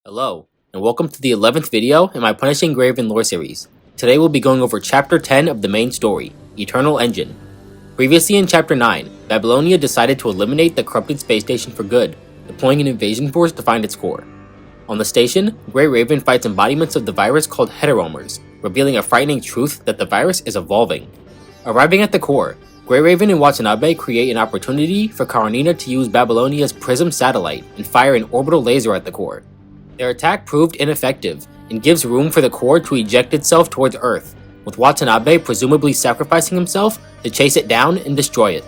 Hello, and welcome to the 11th video in my Punishing Grey Raven lore series. Today we'll be going over Chapter 10 of the main story, Eternal Engine. Previously in Chapter 9, Babylonia decided to eliminate the corrupted space station for good, deploying an invasion force to find its core. On the station, Grey Raven fights embodiments of the virus called heteromers, revealing a frightening truth that the virus is evolving. Arriving at the core, Grey Raven and Watanabe create an opportunity for Karenina to use Babylonia's Prism satellite and fire an orbital laser at the core. Their attack proved ineffective, and gives room for the core to eject itself towards Earth, with Watanabe presumably sacrificing himself to chase it down and destroy it.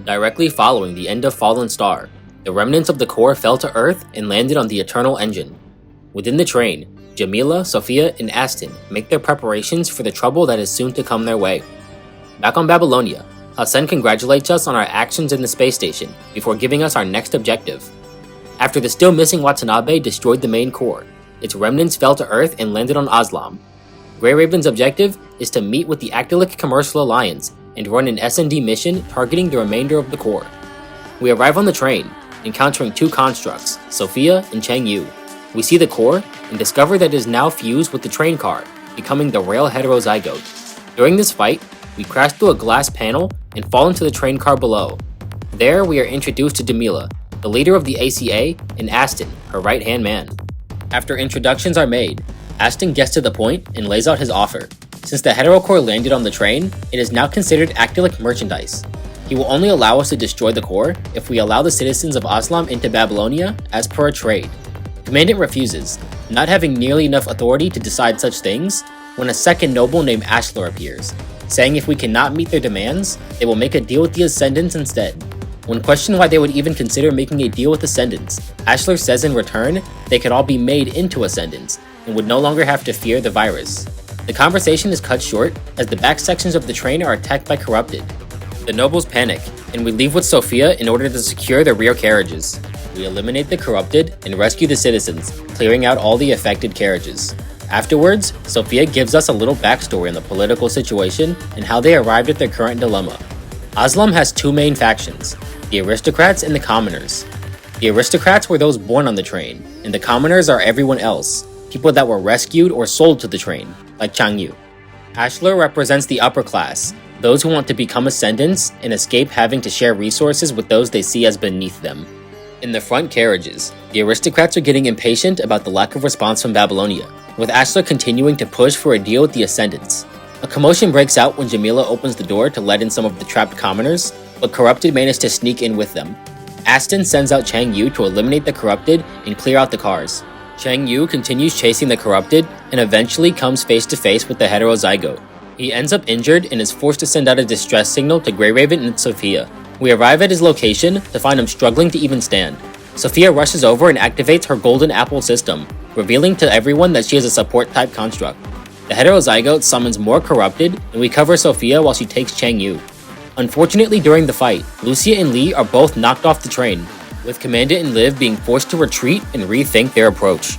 Directly following the end of Fallen Star, the remnants of the core fell to Earth and landed on the Eternal Engine. Within the train, Jamila, Sophia, and Aston make their preparations for the trouble that is soon to come their way. Back on Babylonia, Hassan congratulates us on our actions in the space station before giving us our next objective. After the still missing Watanabe destroyed the main core, its remnants fell to Earth and landed on Aslam. Grey Raven's objective is to meet with the Actilic Commercial Alliance and run an S&D mission targeting the remainder of the core. We arrive on the train, encountering two constructs, Sophia and Chang Yu. We see the core and discover that it is now fused with the train car, becoming the rail heterozygote. During this fight, we crash through a glass panel and fall into the train car below. There, we are introduced to Jamila, the leader of the ACA, and Aston, her right-hand man. After introductions are made, Aston gets to the point and lays out his offer. Since the heterocore landed on the train, it is now considered Actilic merchandise. He will only allow us to destroy the core if we allow the citizens of Aslam into Babylonia as per a trade. Commandant refuses, not having nearly enough authority to decide such things, when a second noble named Ashlar appears, saying if we cannot meet their demands, they will make a deal with the Ascendants instead. When questioned why they would even consider making a deal with Ascendants, Ashlar says in return, they could all be made into Ascendants, and would no longer have to fear the virus. The conversation is cut short, as the back sections of the train are attacked by Corrupted. The nobles panic, and we leave with Sophia in order to secure the rear carriages. We eliminate the Corrupted and rescue the citizens, clearing out all the affected carriages. Afterwards, Sophia gives us a little backstory on the political situation and how they arrived at their current dilemma. Aslam has two main factions, the aristocrats and the commoners. The aristocrats were those born on the train, and the commoners are everyone else, people that were rescued or sold to the train, like Chang Yu. Ashlar represents the upper class, those who want to become ascendants and escape having to share resources with those they see as beneath them. In the front carriages, the aristocrats are getting impatient about the lack of response from Babylonia, with Ashlar continuing to push for a deal with the Ascendants. A commotion breaks out when Jamila opens the door to let in some of the trapped commoners, but Corrupted manage to sneak in with them. Aston sends out Chang Yu to eliminate the Corrupted and clear out the cars. Chang Yu continues chasing the Corrupted and eventually comes face to face with the heterozygote. He ends up injured and is forced to send out a distress signal to Grey Raven and Sophia. We arrive at his location to find him struggling to even stand. Sophia rushes over and activates her Golden Apple system, revealing to everyone that she is a support-type construct. The heterozygote summons more Corrupted, and we cover Sophia while she takes Chang Yu. Unfortunately, during the fight, Lucia and Lee are both knocked off the train, with Commandant and Liv being forced to retreat and rethink their approach.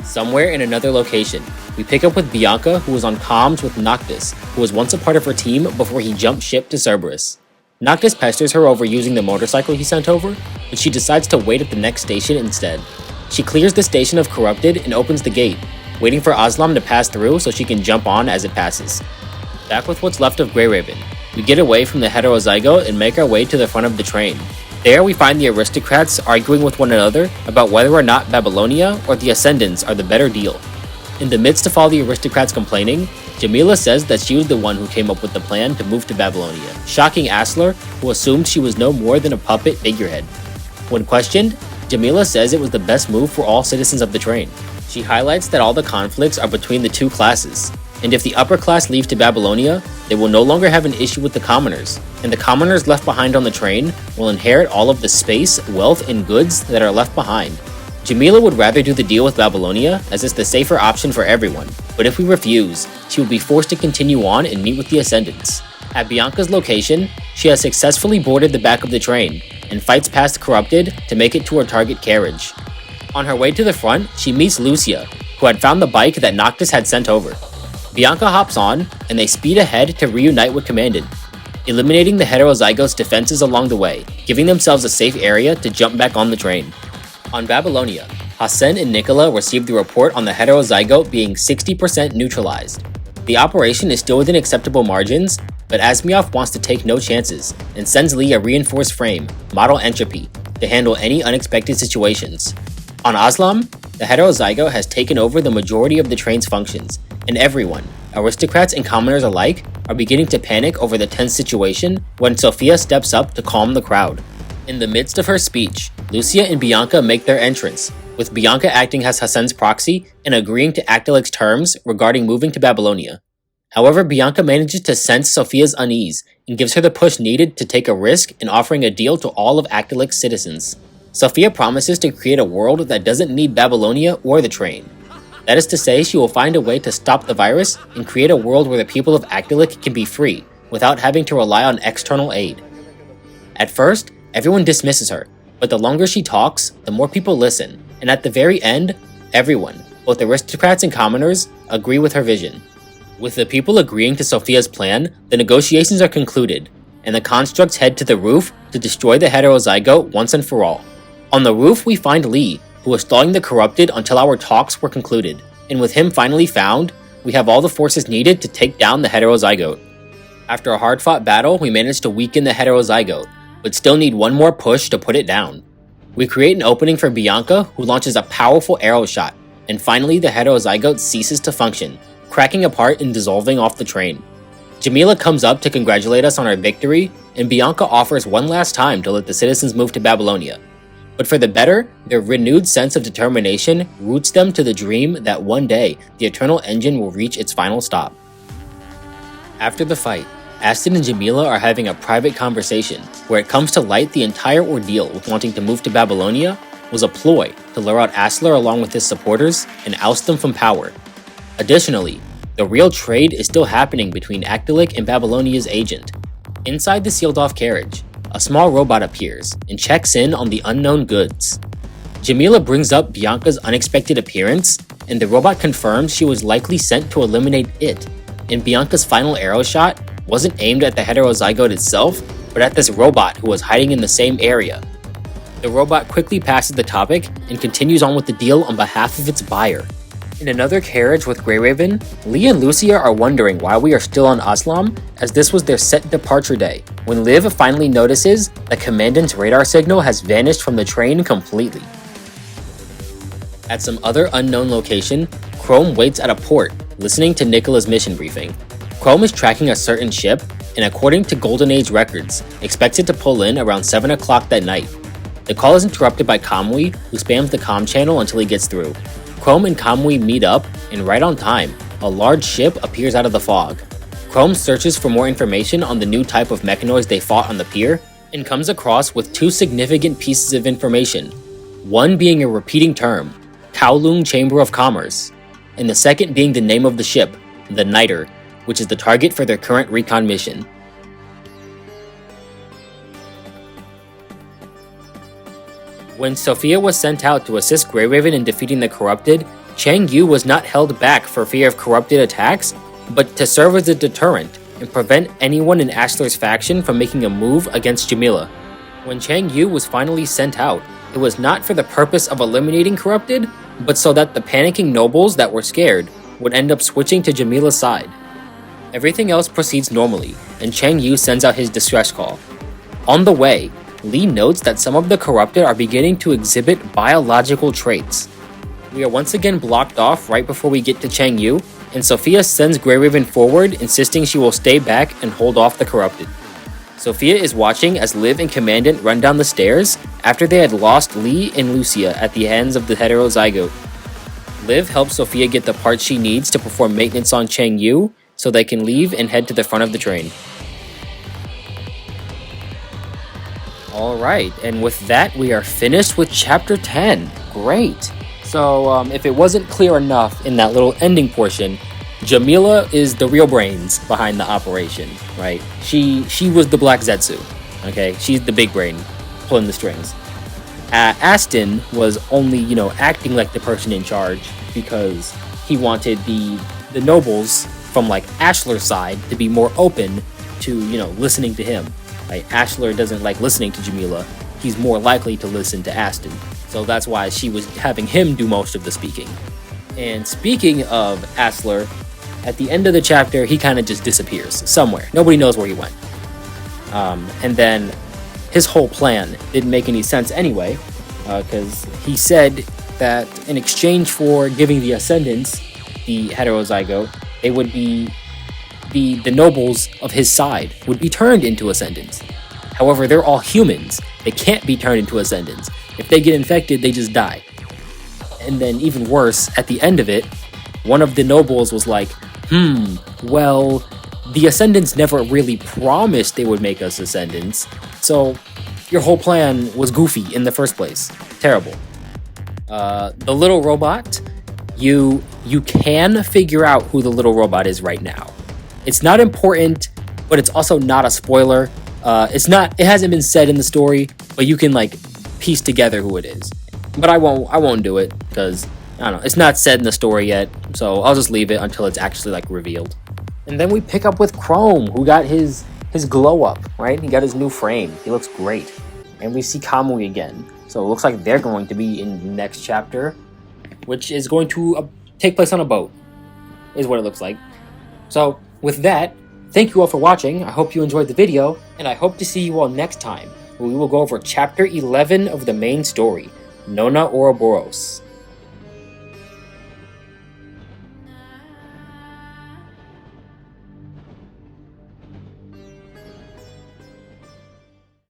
Somewhere in another location, we pick up with Bianca, who was on comms with Noctis, who was once a part of her team before he jumped ship to Cerberus. Noctis pesters her over using the motorcycle he sent over, but she decides to wait at the next station instead. She clears the station of Corrupted and opens the gate, waiting for Aslam to pass through so she can jump on as it passes. Back with what's left of Grey Raven, we get away from the heterozygote and make our way to the front of the train. There we find the aristocrats arguing with one another about whether or not Babylonia or the Ascendants are the better deal. In the midst of all the aristocrats complaining, Jamila says that she was the one who came up with the plan to move to Babylonia, shocking Ashlar, who assumed she was no more than a puppet figurehead. When questioned, Jamila says it was the best move for all citizens of the train. She highlights that all the conflicts are between the two classes, and if the upper class leaves to Babylonia, they will no longer have an issue with the commoners, and the commoners left behind on the train will inherit all of the space, wealth, and goods that are left behind. Jamila would rather do the deal with Babylonia, as it's the safer option for everyone, but if we refuse, she will be forced to continue on and meet with the Ascendants. At Bianca's location, she has successfully boarded the back of the train, and fights past Corrupted to make it to her target carriage. On her way to the front, she meets Lucia, who had found the bike that Noctis had sent over. Bianca hops on, and they speed ahead to reunite with Commandant. eliminating the heterozygotes' defenses along the way, giving themselves a safe area to jump back on the train. On Babylonia, Hassan and Nicola received the report on the heterozygote being 60% neutralized. The operation is still within acceptable margins, but Asmioff wants to take no chances and sends Lee a reinforced frame, Model Entropy, to handle any unexpected situations. On Aslam, the heterozygote has taken over the majority of the train's functions, and everyone, aristocrats and commoners alike, are beginning to panic over the tense situation when Sophia steps up to calm the crowd. In the midst of her speech, Lucia and Bianca make their entrance, with Bianca acting as Hassan's proxy and agreeing to Actilex terms regarding moving to Babylonia. However, Bianca manages to sense Sophia's unease and gives her the push needed to take a risk in offering a deal to all of Actilex citizens. Sophia promises to create a world that doesn't need Babylonia or the train. That is to say, she will find a way to stop the virus and create a world where the people of Actilex can be free, without having to rely on external aid. At first, everyone dismisses her, but the longer she talks, the more people listen, and at the very end, everyone, both aristocrats and commoners, agree with her vision. With the people agreeing to Sophia's plan, the negotiations are concluded, and the constructs head to the roof to destroy the heterozygote once and for all. On the roof, we find Lee, who was stalling the corrupted until our talks were concluded, and with him finally found, we have all the forces needed to take down the heterozygote. After a hard-fought battle, we managed to weaken the heterozygote, but still need one more push to put it down. We create an opening for Bianca, who launches a powerful arrow shot, and finally the heterozygote ceases to function, cracking apart and dissolving off the train. Jamila comes up to congratulate us on our victory, and Bianca offers one last time to let the citizens move to Babylonia. But for the better, their renewed sense of determination roots them to the dream that one day the Eternal Engine will reach its final stop. After the fight, Aston and Jamila are having a private conversation where it comes to light the entire ordeal with wanting to move to Babylonia was a ploy to lure out Asler along with his supporters and oust them from power. Additionally, the real trade is still happening between Actilex and Babylonia's agent. Inside the sealed-off carriage, a small robot appears and checks in on the unknown goods. Jamila brings up Bianca's unexpected appearance, and the robot confirms she was likely sent to eliminate it, and Bianca's final arrow shot wasn't aimed at the heterozygote itself, but at this robot who was hiding in the same area. The robot quickly passes the topic and continues on with the deal on behalf of its buyer. In another carriage with Grey Raven, Lee and Lucia are wondering why we are still on Aslam, as this was their set departure day, when Liv finally notices the Commandant's radar signal has vanished from the train completely. At some other unknown location, Chrome waits at a port, listening to Nicola's mission briefing. Chrome is tracking a certain ship, and according to Golden Age records, expects it to pull in around 7 o'clock that night. The call is interrupted by Kamui, who spams the comm channel until he gets through. Chrome and Kamui meet up, and right on time, a large ship appears out of the fog. Chrome searches for more information on the new type of mechanoids they fought on the pier, and comes across with two significant pieces of information. One being a repeating term, Kowloon Chamber of Commerce, and the second being the name of the ship, the Niter, which is the target for their current recon mission. When Sophia was sent out to assist Grey Raven in defeating the Corrupted, Chang Yu was not held back for fear of Corrupted attacks, but to serve as a deterrent and prevent anyone in Ashler's faction from making a move against Jamila. When Chang Yu was finally sent out, it was not for the purpose of eliminating Corrupted, but so that the panicking nobles that were scared would end up switching to Jamila's side. Everything else proceeds normally, and Chang Yu sends out his distress call. On the way, Lee notes that some of the Corrupted are beginning to exhibit biological traits. We are once again blocked off right before we get to Chang Yu, and Sophia sends Grey Raven forward, insisting she will stay back and hold off the Corrupted. Sophia is watching as Liv and Commandant run down the stairs after they had lost Lee and Lucia at the hands of the heterozygote. Liv helps Sophia get the parts she needs to perform maintenance on Chang Yu, so they can leave and head to the front of the train. Alright, and with that, we are finished with Chapter 10. Great! So, if it wasn't clear enough in that little ending portion, Jamila is the real brains behind the operation, right? She was the Black Zetsu, okay? She's the big brain, pulling the strings. Aston was only, acting like the person in charge because he wanted the nobles from, Ashler's side to be more open to, listening to him. Like, Ashlar doesn't like listening to Jamila. He's more likely to listen to Aston. So that's why she was having him do most of the speaking. And speaking of Ashlar, at the end of the chapter, he kind of just disappears somewhere. Nobody knows where he went. And then his whole plan didn't make any sense anyway, because he said that in exchange for giving the Ascendants the heterozygote, they would be the nobles of his side would be turned into Ascendants. However, they're all humans. They can't be turned into Ascendants. If they get infected, they just die. And then even worse, at the end of it, one of the nobles was like, well, the Ascendants never really promised they would make us Ascendants, so your whole plan was goofy in the first place. Terrible. The little robot, you can figure out who the little robot is right now. It's not important, but it's also not a spoiler. It hasn't been said in the story, but you can piece together who it is. But I won't do it because I don't know, it's not said in the story yet, so I'll just leave it until it's actually revealed. And then we pick up with Chrome, who got his glow up, right? He got his new frame. He looks great. And we see Kamui again. So it looks like they're going to be in the next chapter, which is going to take place on a boat, is what it looks like. So with that, thank you all for watching. I hope you enjoyed the video, and I hope to see you all next time, where we will go over Chapter 11 of the main story, Nona Ouroboros.